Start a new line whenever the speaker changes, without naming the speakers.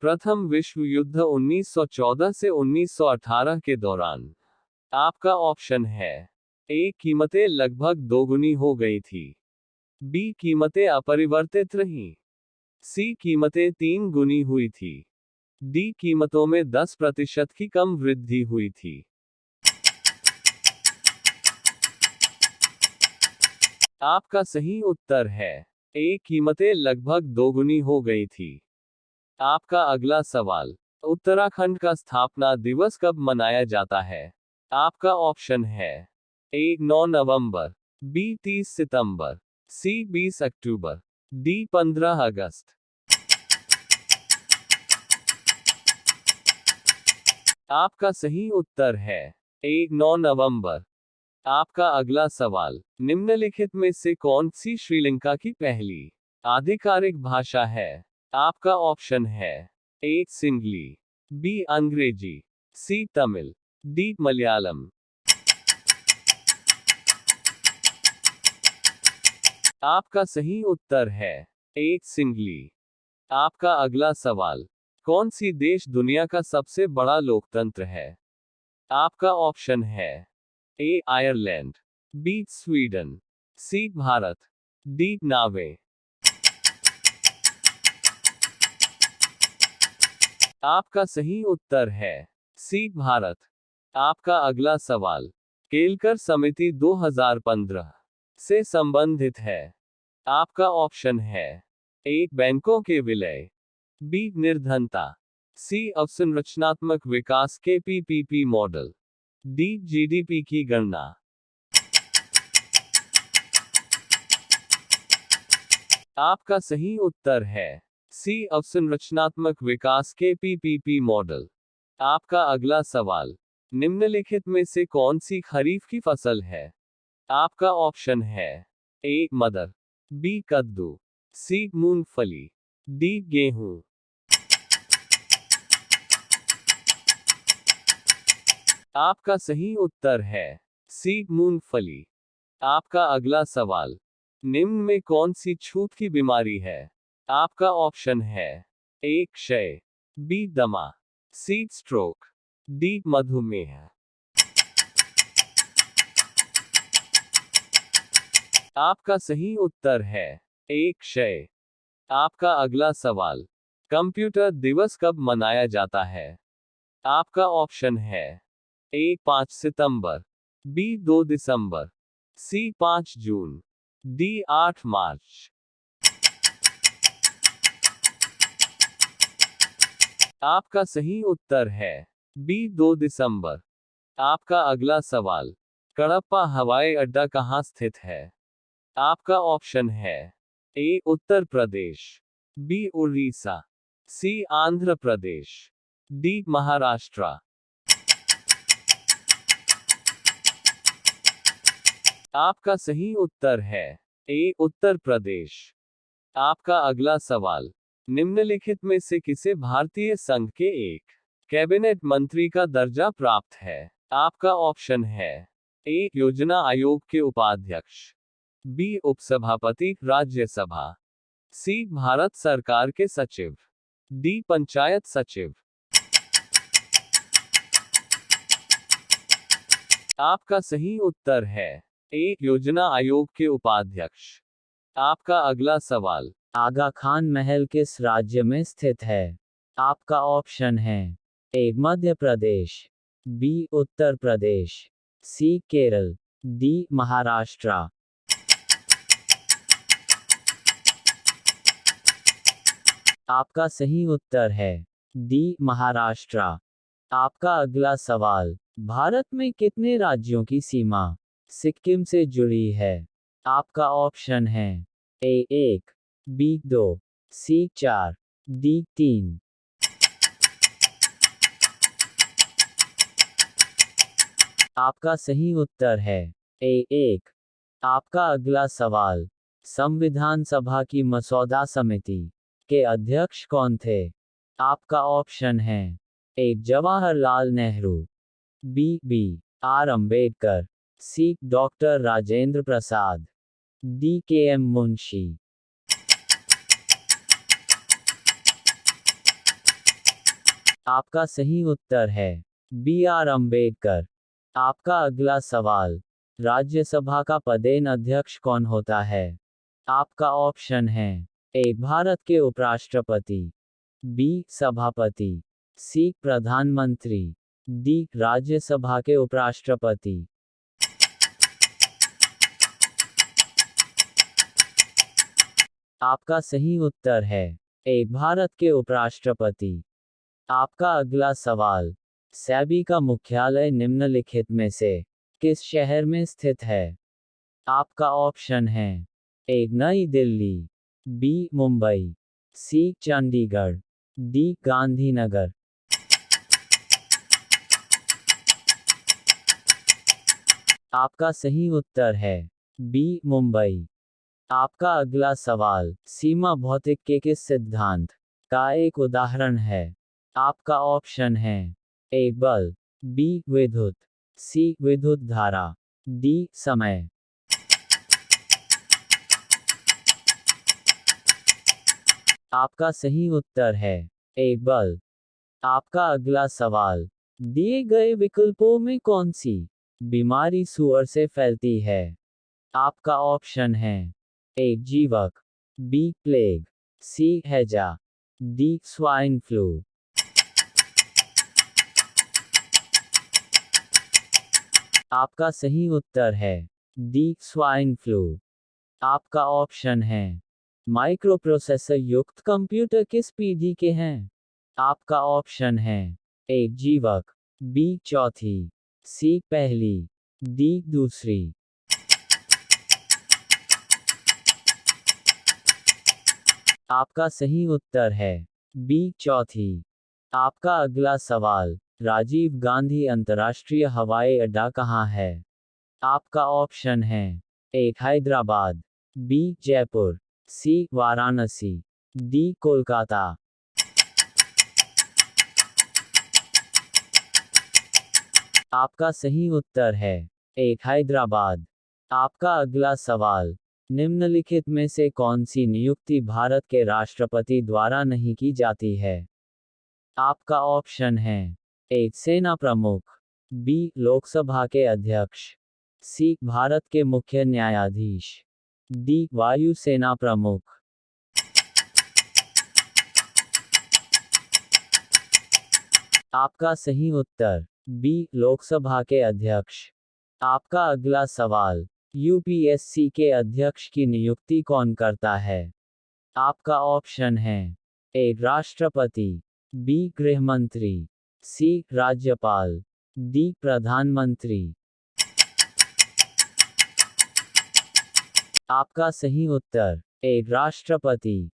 प्रथम विश्व युद्ध 1914 से 1918 के दौरान। आपका ऑप्शन है ए कीमतें लगभग दोगुनी हो गई थी, बी कीमतें अपरिवर्तित रहीं, सी कीमतें 3 गुनी हुई थी, डी कीमतों में 10% की कम वृद्धि हुई थी। आपका सही उत्तर है ए कीमतें लगभग दोगुनी हो गई थी। आपका अगला सवाल, उत्तराखंड का स्थापना दिवस कब मनाया जाता है? आपका ऑप्शन है ए 9 नवंबर, बी 30 सितंबर, सी 20 अक्टूबर, डी 15 अगस्त। आपका सही उत्तर है ए 9 नवंबर। आपका अगला सवाल, निम्नलिखित में से कौन सी श्रीलंका की पहली आधिकारिक भाषा है? आपका ऑप्शन है ए सिंहली, बी अंग्रेजी, सी तमिल, डी मलयालम। आपका सही उत्तर है ए सिंहली। आपका अगला सवाल, कौन सी देश दुनिया का सबसे बड़ा लोकतंत्र है? आपका ऑप्शन है ए आयरलैंड, बी स्वीडन, सी भारत, डी नार्वे। आपका सही उत्तर है सी भारत। आपका अगला सवाल, केलकर समिति 2015 से संबंधित है। आपका ऑप्शन है ए बैंकों के विलय, बी निर्धनता, सी अवसंरचनात्मक विकास के पीपीपी मॉडल, डी जीडीपी की गणना। आपका सही उत्तर है सी अवसंरचनात्मक विकास के पीपीपी मॉडल। आपका अगला सवाल, निम्नलिखित में से कौन सी खरीफ की फसल है? आपका ऑप्शन है ए मटर, बी कद्दू, सी मूंगफली, डी गेहूं। आपका सही उत्तर है सी मूंगफली। आपका अगला सवाल, निम्न में कौन सी छूत की बीमारी है? आपका ऑप्शन है ए क्षय, बी दमा, सी स्ट्रोक, डी मधुमेह। आपका सही उत्तर है ए क्षय। आपका अगला सवाल, कंप्यूटर दिवस कब मनाया जाता है? आपका ऑप्शन है ए 5 सितंबर, बी 2 दिसंबर, सी 5 जून, डी 8 मार्च। आपका सही उत्तर है बी 2 दिसंबर। आपका अगला सवाल, कडप्पा हवाई अड्डा कहाँ स्थित है? आपका ऑप्शन है ए उत्तर प्रदेश, बी उड़ीसा, सी आंध्र प्रदेश, डी महाराष्ट्र। आपका सही उत्तर है ए उत्तर प्रदेश। आपका अगला सवाल, निम्नलिखित में से किसे भारतीय संघ के एक कैबिनेट मंत्री का दर्जा प्राप्त है? आपका ऑप्शन है ए योजना आयोग के उपाध्यक्ष, बी उपसभापति राज्यसभा, सी भारत सरकार के सचिव, डी पंचायत सचिव। आपका सही उत्तर है ए योजना आयोग के उपाध्यक्ष। आपका अगला सवाल,
आगा खान महल किस राज्य में स्थित है? आपका ऑप्शन है ए मध्य प्रदेश, बी उत्तर प्रदेश, सी केरल, डी महाराष्ट्र। आपका सही उत्तर है डी महाराष्ट्र। आपका अगला सवाल, भारत में कितने राज्यों की सीमा सिक्किम से जुड़ी है? आपका ऑप्शन है ए 1, बी 2, सी 4, डी 3। आपका सही उत्तर है ए 1। आपका अगला सवाल, संविधान सभा की मसौदा समिति के अध्यक्ष कौन थे? आपका ऑप्शन है A Jawaharlal Nehru, B R Ambedkar, C doctor Rajendra Prasad, D K M Munshi. आपका सही उत्तर है बी आर अम्बेडकर। आपका अगला सवाल, राज्यसभा का पदेन अध्यक्ष कौन होता है? आपका ऑप्शन है ए भारत के उपराष्ट्रपति, बी सभापति, सी प्रधानमंत्री, डी राज्यसभा के उपराष्ट्रपति। आपका सही उत्तर है ए भारत के उपराष्ट्रपति। आपका अगला सवाल, सेबी का मुख्यालय निम्नलिखित में से किस शहर में स्थित है? आपका ऑप्शन है ए नई दिल्ली, बी मुंबई, सी चंडीगढ़, डी गांधीनगर। आपका सही उत्तर है बी मुंबई। आपका अगला सवाल, सीमा भौतिक के किस सिद्धांत का एक उदाहरण है? आपका ऑप्शन है ए बल, बी विद्युत, सी विद्युत धारा, डी समय। आपका सही उत्तर है ए बल। आपका अगला सवाल, दिए गए विकल्पों में कौन सी बीमारी सुअर से फैलती है? आपका ऑप्शन है ए जीवक, बी प्लेग, सी हैजा, डी स्वाइन फ्लू। आपका सही उत्तर है डी स्वाइन फ्लू। आपका ऑप्शन है माइक्रोप्रोसेसर युक्त कंप्यूटर किस पीढ़ी के हैं? आपका ऑप्शन है ए जीवक, बी चौथी, सी पहली, डी दूसरी। आपका सही उत्तर है बी चौथी। आपका अगला सवाल, राजीव गांधी अंतर्राष्ट्रीय हवाई अड्डा कहाँ है? आपका ऑप्शन है ए हैदराबाद, बी जयपुर, सी वाराणसी, डी कोलकाता। आपका सही उत्तर है ए हैदराबाद। आपका अगला सवाल, निम्नलिखित में से कौन सी नियुक्ति भारत के राष्ट्रपति द्वारा नहीं की जाती है? आपका ऑप्शन है ए सेना प्रमुख, बी लोकसभा के अध्यक्ष, सी भारत के मुख्य न्यायाधीश, डी वायुसेना प्रमुख। आपका सही उत्तर बी लोकसभा के अध्यक्ष। आपका अगला सवाल, यूपीएससी के अध्यक्ष की नियुक्ति कौन करता है? आपका ऑप्शन है ए राष्ट्रपति, बी गृहमंत्री, सी राज्यपाल, डी प्रधानमंत्री। आपका सही उत्तर ए राष्ट्रपति।